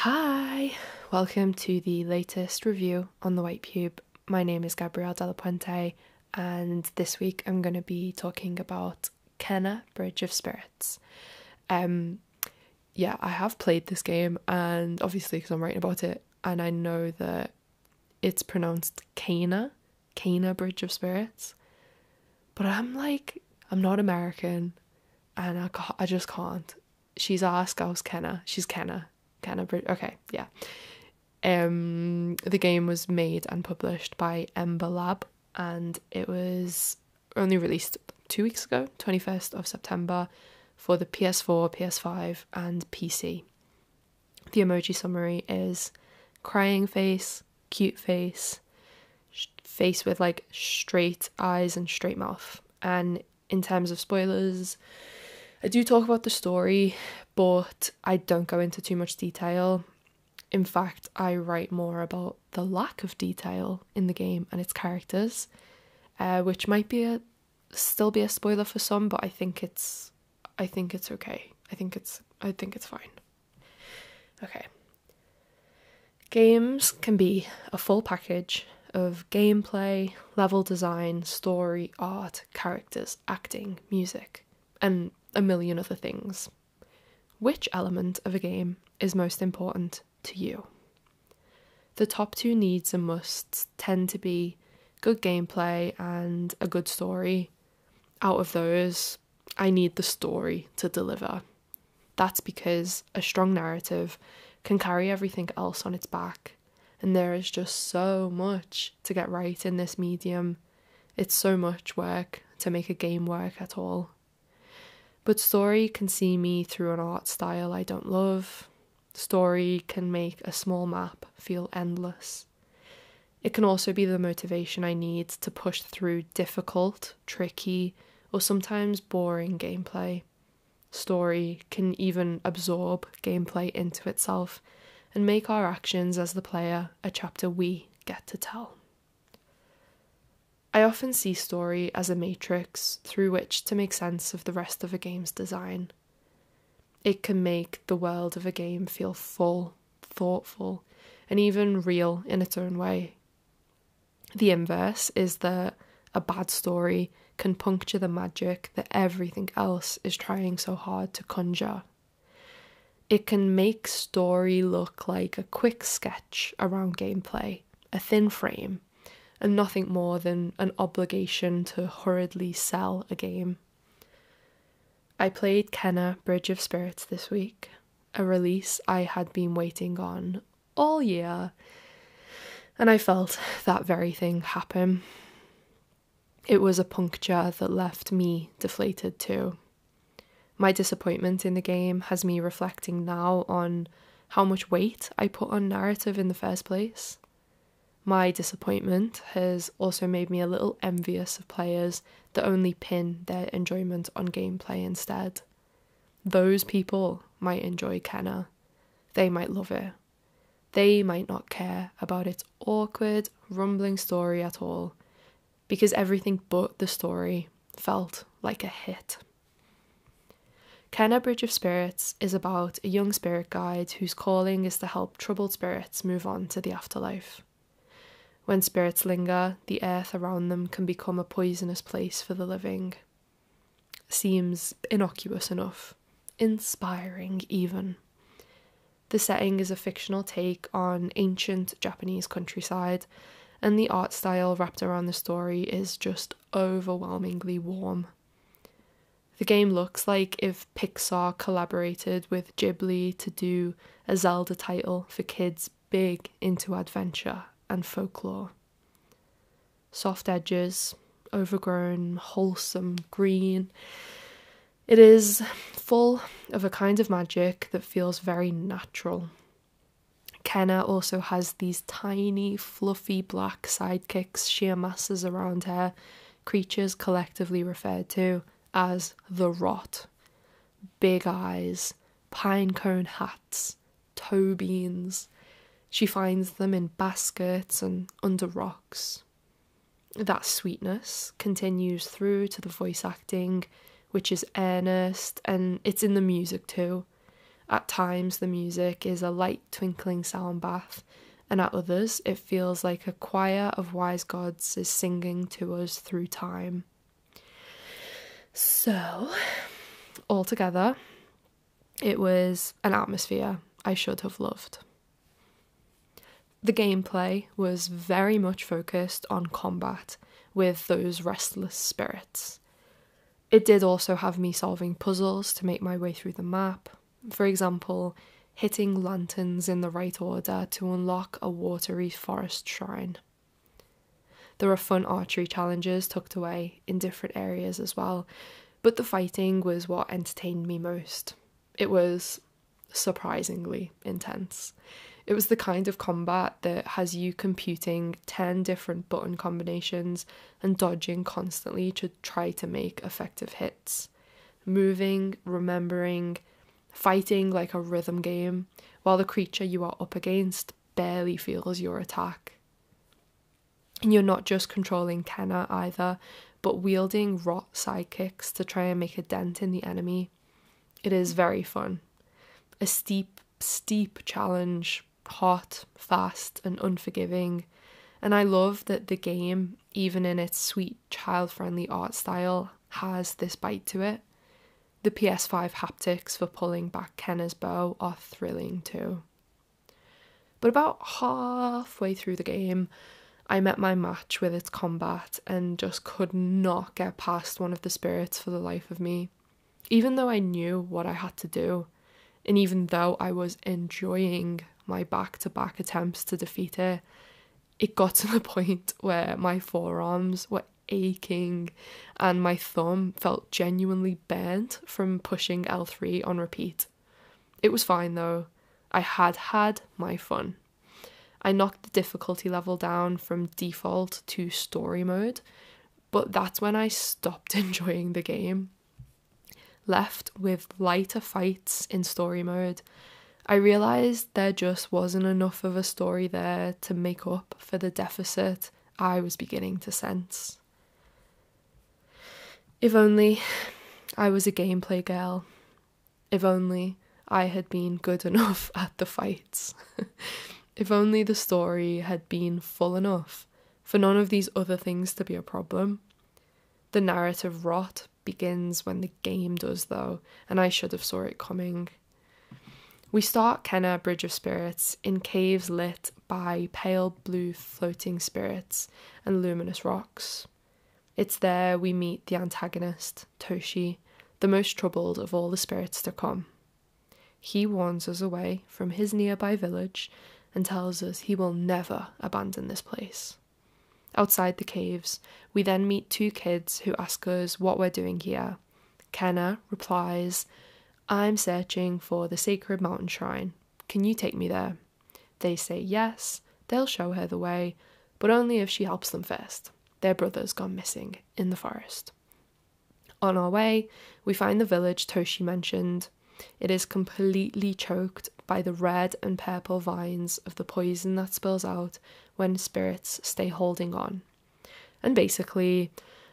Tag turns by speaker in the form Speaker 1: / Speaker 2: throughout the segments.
Speaker 1: Hi, welcome to the latest review on the White Pube. My name is Gabrielle Della Puente, and this week I'm going to be talking about Kenna Bridge of Spirits. I have played this game, and obviously because I'm writing about it, and I know that it's pronounced Kenna Bridge of Spirits, but I'm not American, and I just can't. She's our Scouse Kenna. She's Kenna Bridge. Okay, yeah. The game was made and published by Ember Lab, and it was only released 2 weeks ago, 21st of September, for the PS4, PS5, and PC. The emoji summary is crying face, cute face, face with like straight eyes and straight mouth. And in terms of spoilers, I do talk about the story, but I don't go into too much detail. In fact, I write more about the lack of detail in the game and its characters, which might still be a spoiler for some, but I think it's okay. I think it's fine. Okay. Games can be a full package of gameplay, level design, story, art, characters, acting, music, and a million other things. Which element of a game is most important to you? The top two needs and musts tend to be good gameplay and a good story. Out of those, I need the story to deliver. That's because a strong narrative can carry everything else on its back, and there is just so much to get right in this medium. It's so much work to make a game work at all. But story can see me through an art style I don't love. Story can make a small map feel endless. It can also be the motivation I need to push through difficult, tricky, or sometimes boring gameplay. Story can even absorb gameplay into itself and make our actions as the player a chapter we get to tell. I often see story as a matrix through which to make sense of the rest of a game's design. It can make the world of a game feel full, thoughtful, and even real in its own way. The inverse is that a bad story can puncture the magic that everything else is trying so hard to conjure. It can make story look like a quick sketch around gameplay, a thin frame, and nothing more than an obligation to hurriedly sell a game. I played Kenna Bridge of Spirits this week, a release I had been waiting on all year, and I felt that very thing happen. It was a puncture that left me deflated too. My disappointment in the game has me reflecting now on how much weight I put on narrative in the first place. My disappointment has also made me a little envious of players that only pin their enjoyment on gameplay instead. Those people might enjoy Kenna. They might love it. They might not care about its awkward, rumbling story at all, because everything but the story felt like a hit. Kenna Bridge of Spirits is about a young spirit guide whose calling is to help troubled spirits move on to the afterlife. When spirits linger, the earth around them can become a poisonous place for the living. Seems innocuous enough, inspiring even. The setting is a fictional take on ancient Japanese countryside, and the art style wrapped around the story is just overwhelmingly warm. The game looks like if Pixar collaborated with Ghibli to do a Zelda title for kids big into adventure and folklore. Soft edges, overgrown, wholesome, green. It is full of a kind of magic that feels very natural. Kenna also has these tiny, fluffy black sidekicks she amasses around her, creatures collectively referred to as the Rot. Big eyes, pine cone hats, toe beans. She finds them in baskets and under rocks. That sweetness continues through to the voice acting, which is earnest, and it's in the music too. At times, the music is a light twinkling sound bath, and at others, it feels like a choir of wise gods is singing to us through time. So, altogether, it was an atmosphere I should have loved. The gameplay was very much focused on combat with those restless spirits. It did also have me solving puzzles to make my way through the map. For example, hitting lanterns in the right order to unlock a watery forest shrine. There are fun archery challenges tucked away in different areas as well, but the fighting was what entertained me most. It was surprisingly intense. It was the kind of combat that has you computing 10 different button combinations and dodging constantly to try to make effective hits. Moving, remembering, fighting like a rhythm game, while the creature you are up against barely feels your attack. And you're not just controlling Kenna either, but wielding rot sidekicks to try and make a dent in the enemy. It is very fun. A steep challenge, hot, fast, and unforgiving. And I love that the game, even in its sweet, child-friendly art style, has this bite to it. The PS5 haptics for pulling back Kenna's bow are thrilling too. But about halfway through the game, I met my match with its combat and just could not get past one of the spirits for the life of me. Even though I knew what I had to do, and even though I was enjoying my back-to-back attempts to defeat it, it got to the point where my forearms were aching and my thumb felt genuinely burnt from pushing L3 on repeat. It was fine though. I had my fun. I knocked the difficulty level down from default to story mode, but that's when I stopped enjoying the game. Left with lighter fights in story mode, I realised there just wasn't enough of a story there to make up for the deficit I was beginning to sense. If only I was a gameplay girl. If only I had been good enough at the fights. If only the story had been full enough for none of these other things to be a problem. The narrative rot begins when the game does though, and I should have saw it coming. We start Kenna Bridge of Spirits in caves lit by pale blue floating spirits and luminous rocks. It's there we meet the antagonist, Toshi, the most troubled of all the spirits to come. He warns us away from his nearby village and tells us he will never abandon this place. Outside the caves, we then meet two kids who ask us what we're doing here. Kenna replies, "I'm searching for the sacred mountain shrine. Can you take me there?" They say yes, they'll show her the way, but only if she helps them first. Their brother's gone missing in the forest. On our way, we find the village Toshi mentioned. It is completely choked by the red and purple vines of the poison that spills out when spirits stay holding on. And basically,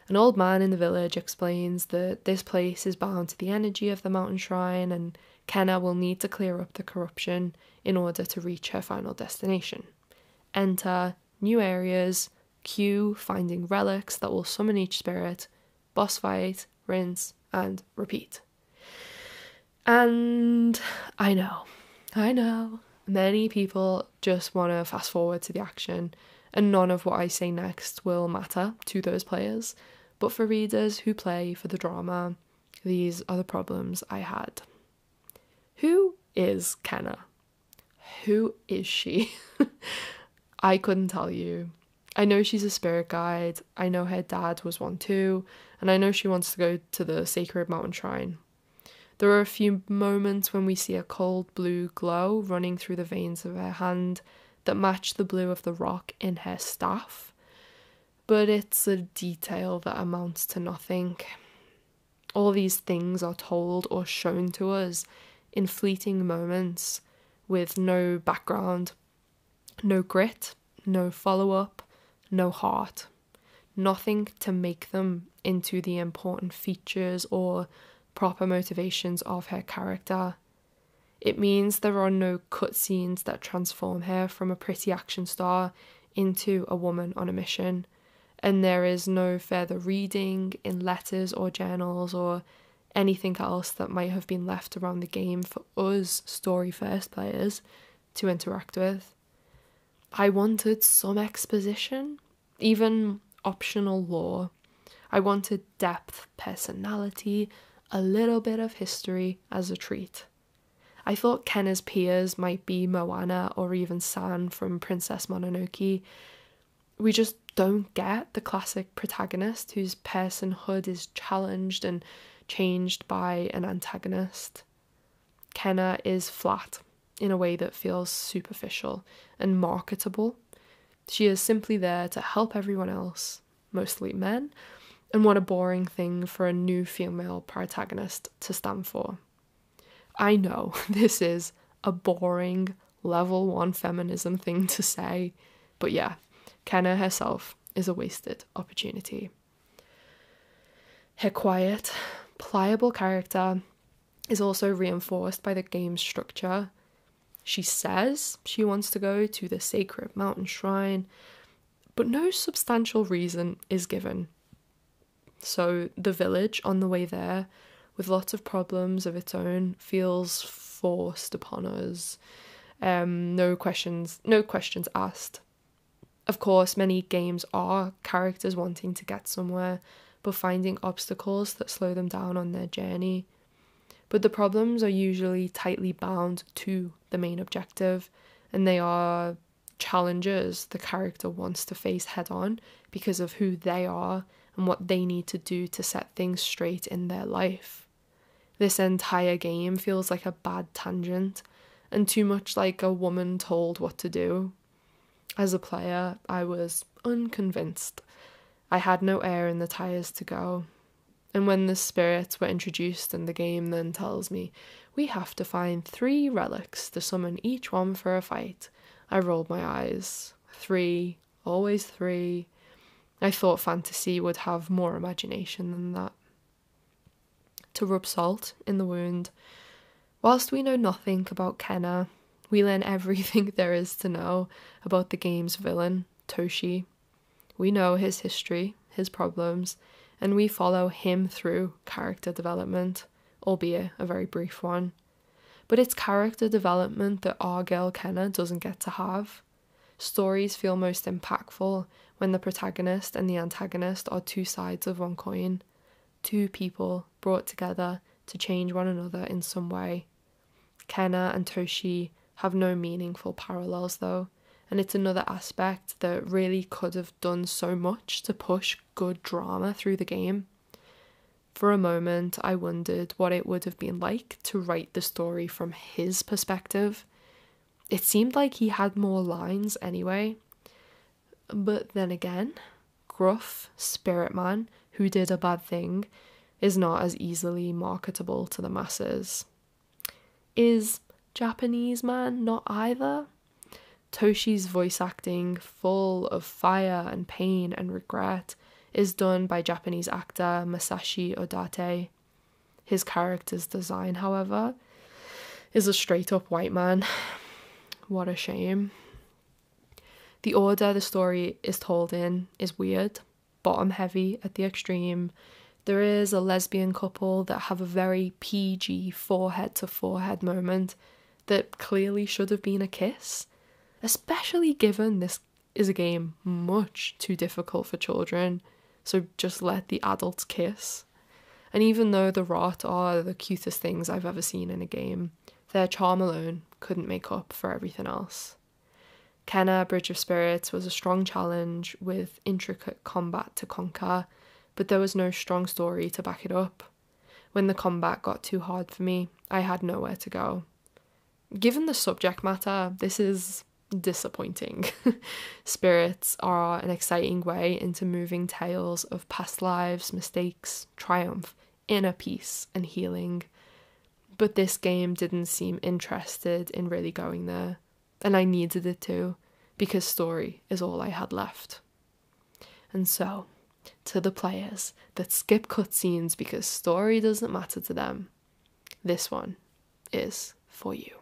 Speaker 1: an old man in the village explains that this place is bound to the energy of the mountain shrine and Kenna will need to clear up the corruption in order to reach her final destination. Enter new areas, queue finding relics that will summon each spirit, boss fight, rinse, and repeat. And I know, many people just want to fast forward to the action, and none of what I say next will matter to those players, but for readers who play for the drama, these are the problems I had. Who is Kenna? Who is she? I couldn't tell you. I know she's a spirit guide, I know her dad was one too, and I know she wants to go to the sacred mountain shrine. There are a few moments when we see a cold blue glow running through the veins of her hand that match the blue of the rock in her staff, but it's a detail that amounts to nothing. All these things are told or shown to us in fleeting moments with no background, no grit, no follow-up, no heart. Nothing to make them into the important features or proper motivations of her character. It means there are no cutscenes that transform her from a pretty action star into a woman on a mission, and there is no further reading in letters or journals or anything else that might have been left around the game for us story first players to interact with. I wanted some exposition, even optional lore. I wanted depth, personality, a little bit of history as a treat. I thought Kenna's peers might be Moana or even San from Princess Mononoke. We just don't get the classic protagonist whose personhood is challenged and changed by an antagonist. Kenna is flat in a way that feels superficial and marketable. She is simply there to help everyone else, mostly men, and what a boring thing for a new female protagonist to stand for. I know this is a boring level 1 feminism thing to say, but yeah, Kenna herself is a wasted opportunity. Her quiet, pliable character is also reinforced by the game's structure. She says she wants to go to the sacred mountain shrine, but no substantial reason is given. So the village on the way there, with lots of problems of its own, feels forced upon us. No questions asked. Of course, many games are characters wanting to get somewhere, but finding obstacles that slow them down on their journey. But the problems are usually tightly bound to the main objective, and they are challenges the character wants to face head on because of who they are and what they need to do to set things straight in their life. This entire game feels like a bad tangent and too much like a woman told what to do. As a player, I was unconvinced. I had no air in the tires to go. And when the spirits were introduced and the game then tells me, we have to find 3 relics to summon each one for a fight, I rolled my eyes. 3, always 3. I thought fantasy would have more imagination than that. To rub salt in the wound, whilst we know nothing about Kenna, we learn everything there is to know about the game's villain, Toshi. We know his history, his problems, and we follow him through character development, albeit a very brief one. But it's character development that our girl Kenna doesn't get to have. Stories feel most impactful when the protagonist and the antagonist are 2 sides of one coin, 2 people brought together to change one another in some way. Kenna and Toshi have no meaningful parallels though, and it's another aspect that really could have done so much to push good drama through the game. For a moment, I wondered what it would have been like to write the story from his perspective. It seemed like he had more lines anyway. But then again, gruff spirit man who did a bad thing is not as easily marketable to the masses. Is Japanese man not either? Toshi's voice acting, full of fire and pain and regret, is done by Japanese actor Masashi Odate. His character's design, however, is a straight-up white man. What a shame. The order the story is told in is weird, bottom-heavy at the extreme. There is a lesbian couple that have a very PG forehead-to-forehead moment that clearly should have been a kiss, especially given this is a game much too difficult for children, so just let the adults kiss. And even though the rot are the cutest things I've ever seen in a game, their charm alone couldn't make up for everything else. Kenna Bridge of Spirits was a strong challenge with intricate combat to conquer, but there was no strong story to back it up. When the combat got too hard for me, I had nowhere to go. Given the subject matter, this is disappointing. Spirits are an exciting way into moving tales of past lives, mistakes, triumph, inner peace, and healing. But this game didn't seem interested in really going there, and I needed it to, because story is all I had left. And so, to the players that skip cutscenes because story doesn't matter to them, this one is for you.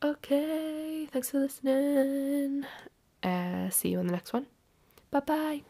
Speaker 1: Okay, thanks for listening. See you on the next one. Bye bye.